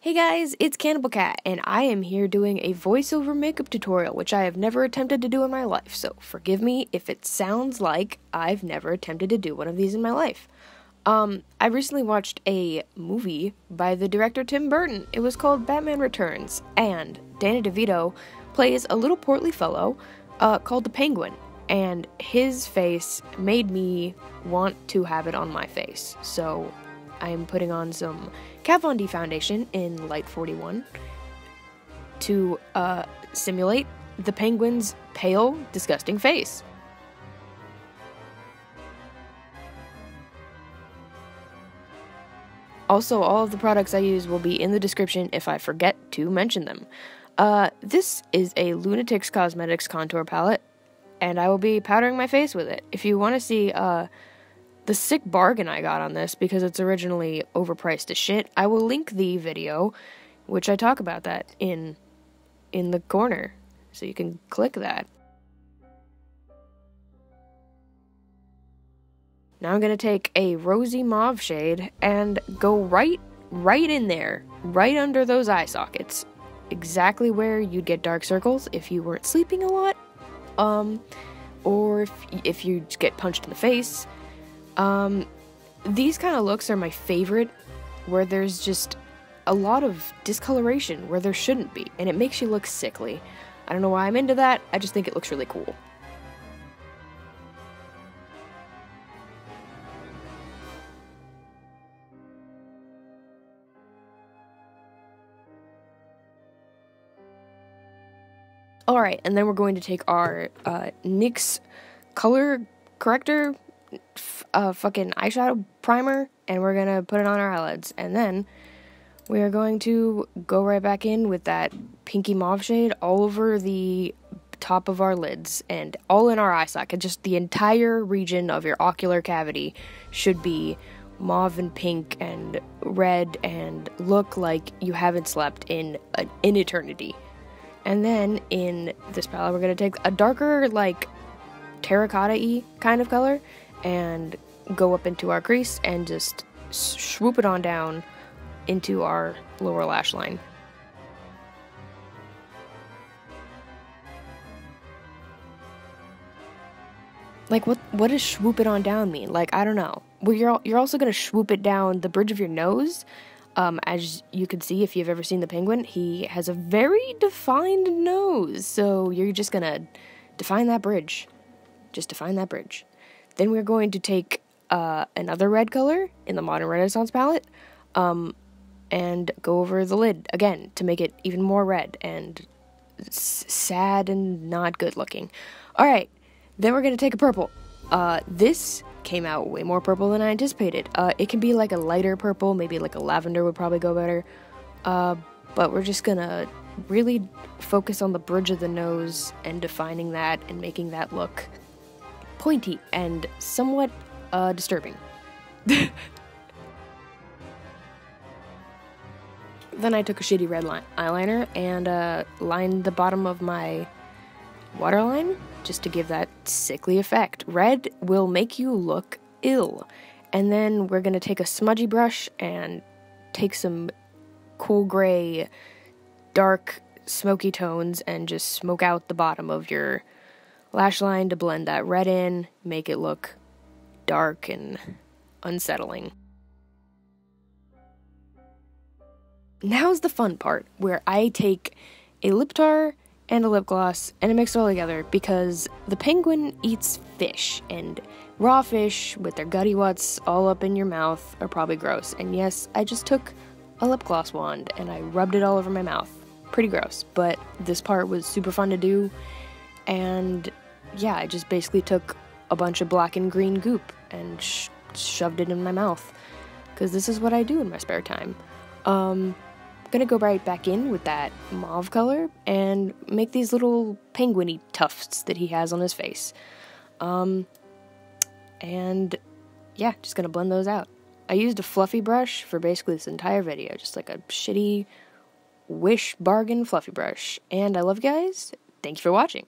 Hey guys, it's cannibalclaire, and I am here doing a voiceover makeup tutorial, which I have never attempted to do in my life, so forgive me if it sounds like I've never attempted to do one of these in my life. I recently watched a movie by the director Tim Burton. It was called Batman Returns, and Danny DeVito plays a little portly fellow called the Penguin, and his face made me want to have it on my face, so I'm putting on some Kat Von D foundation in Light 41 to simulate the penguin's pale, disgusting face. Also, all of the products I use will be in the description if I forget to mention them. This is a Lunatick's Cosmetics contour palette, and I will be powdering my face with it. If you want to see the sick bargain I got on this, because it's originally overpriced as shit, I will link the video, which I talk about that in the corner, so you can click that. Now I'm gonna take a rosy mauve shade and go right in there, right under those eye sockets, exactly where you'd get dark circles if you weren't sleeping a lot, or if you just get punched in the face. These kind of looks are my favorite, where there's just a lot of discoloration where there shouldn't be, and it makes you look sickly. I don't know why I'm into that, I just think it looks really cool. Alright, and then we're going to take our NYX color corrector fucking eyeshadow primer, and we're gonna put it on our eyelids, and then we are going to go right back in with that pinky mauve shade all over the top of our lids and all in our eye socket. Just the entire region of your ocular cavity should be mauve and pink and red and look like you haven't slept in an eternity. And then in this palette we're gonna take a darker, like terracotta-y kind of color and go up into our crease and just swoop it on down into our lower lash line. Like, what does swoop it on down mean? Like, I don't know. Well, you're also gonna swoop it down the bridge of your nose. As you can see, if you've ever seen the penguin, he has a very defined nose, so you're just gonna define that bridge. Just define that bridge. Then we're going to take another red color in the Modern Renaissance palette, and go over the lid again to make it even more red and sad and not good looking. Alright, then we're going to take a purple. This came out way more purple than I anticipated. It can be like a lighter purple, maybe like a lavender would probably go better, but we're just gonna really focus on the bridge of the nose and defining that and making that look pointy and somewhat disturbing. Then I took a shitty red eyeliner and lined the bottom of my waterline just to give that sickly effect. Red will make you look ill. And then we're gonna take a smudgy brush and take some cool gray, dark, smoky tones and just smoke out the bottom of your lash line to blend that red in, make it look dark and unsettling. Now's the fun part, where I take a lip tar and a lip gloss and I mix it all together, because the penguin eats fish, and raw fish with their gutty what's all up in your mouth are probably gross. And yes, I just took a lip gloss wand and I rubbed it all over my mouth. Pretty gross, but this part was super fun to do, and yeah, I just basically took a bunch of black and green goop and shoved it in my mouth, because this is what I do in my spare time. I'm gonna go right back in with that mauve color and make these little penguin-y tufts that he has on his face. And yeah, just gonna blend those out. I used a fluffy brush for basically this entire video, just like a shitty Wish bargain fluffy brush. And I love you guys. Thank you for watching.